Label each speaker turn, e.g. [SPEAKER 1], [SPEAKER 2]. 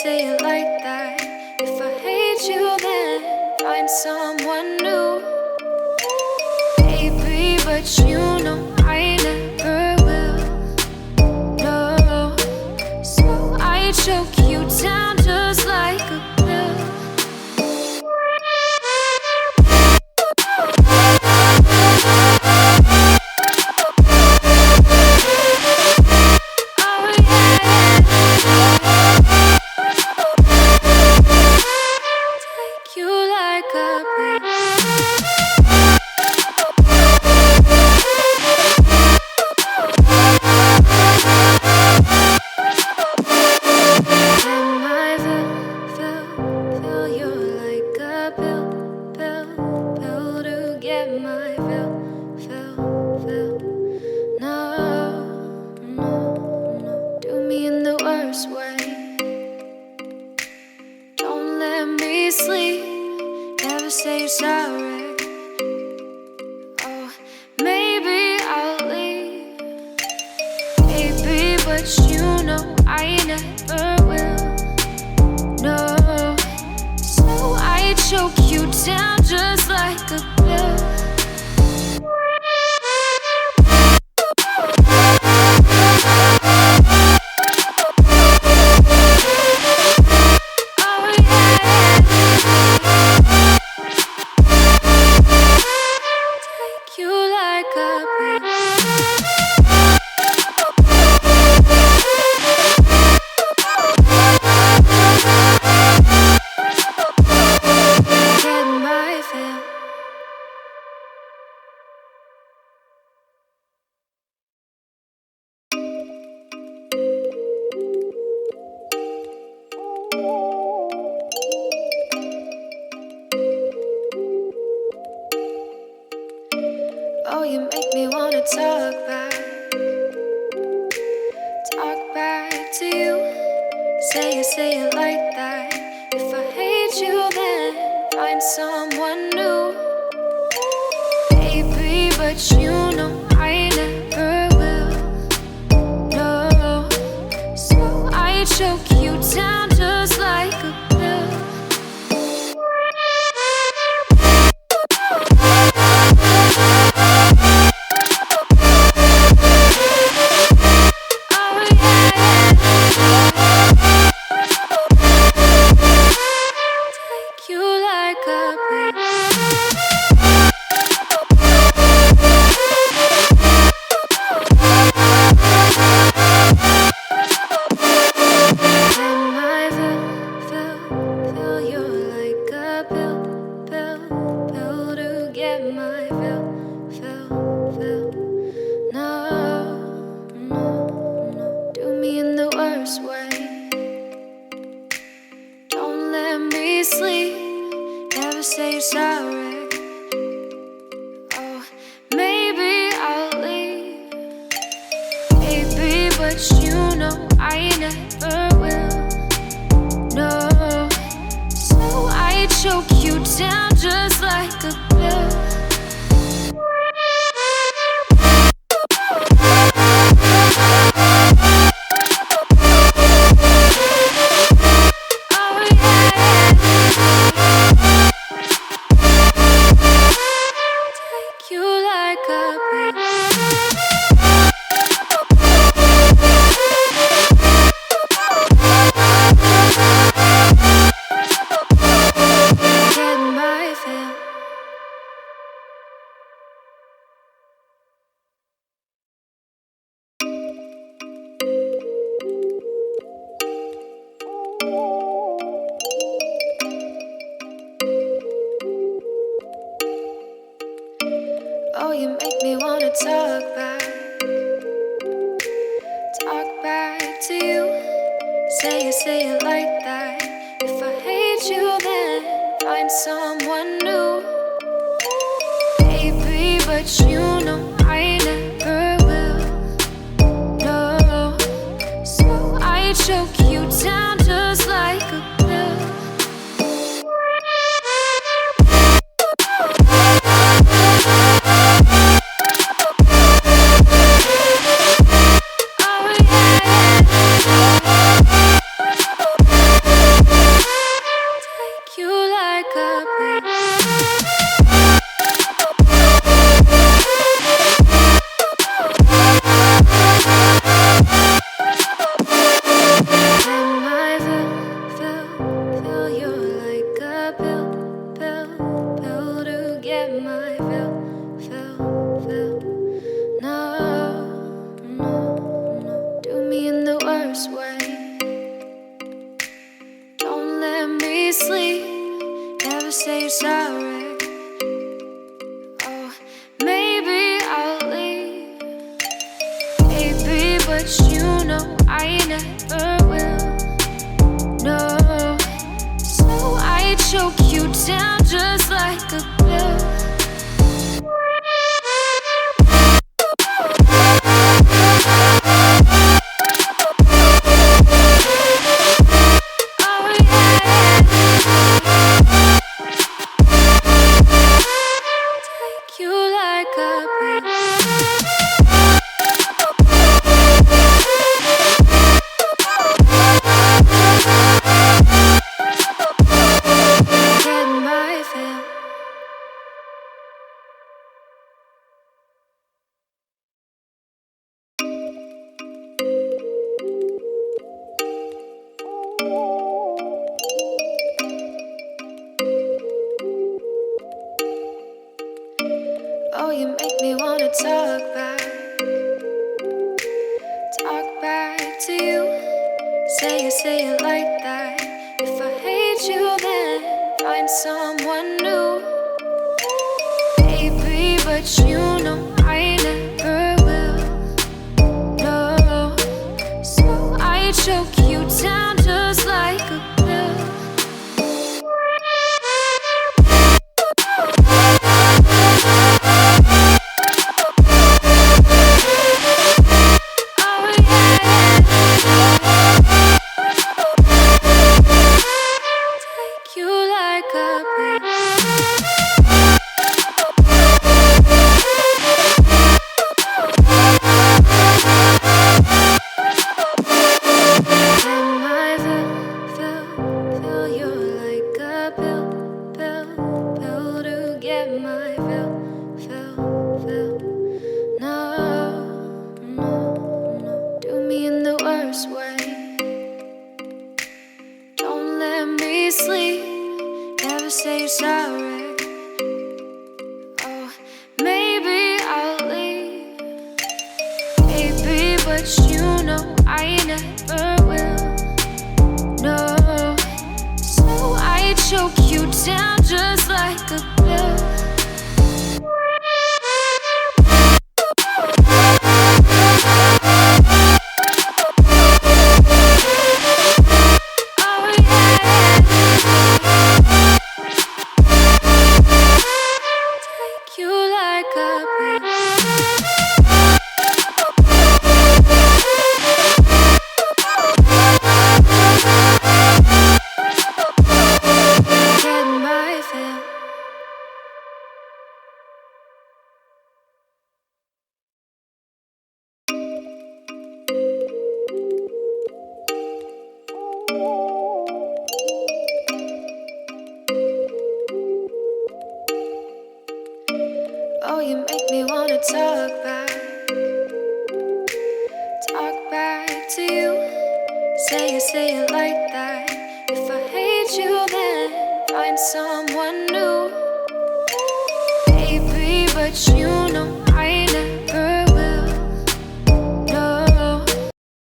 [SPEAKER 1] say it like that. If I hate you, then find someone new. Baby, but you know I never will. No, so I choke you down just like a pill. Oh, you make me wanna talk back to you. Say it like that. If I hate you, then find someone new. Baby, but you know I never will. No, so I choke you down just like a pill. Oh, you make me wanna talk back to you. Say it like that. If I hate you, then find someone new. Baby, but you know I never will. No, so I choke you down just like a pill. I never will. No, so I choke you down just like a pill. Oh, you make me wanna talk back to you. Say it like that. If I hate you, then find someone new. Baby, but you know I never will. No, so I choke you down just like a pill. Sleep, never say sorry. Oh, maybe I'll leave, baby, but you know I never will. No, so I choke you down just like a pill. Oh, you make me wanna talk back to you. Say it like that. If I hate you, then find someone new. Baby, but you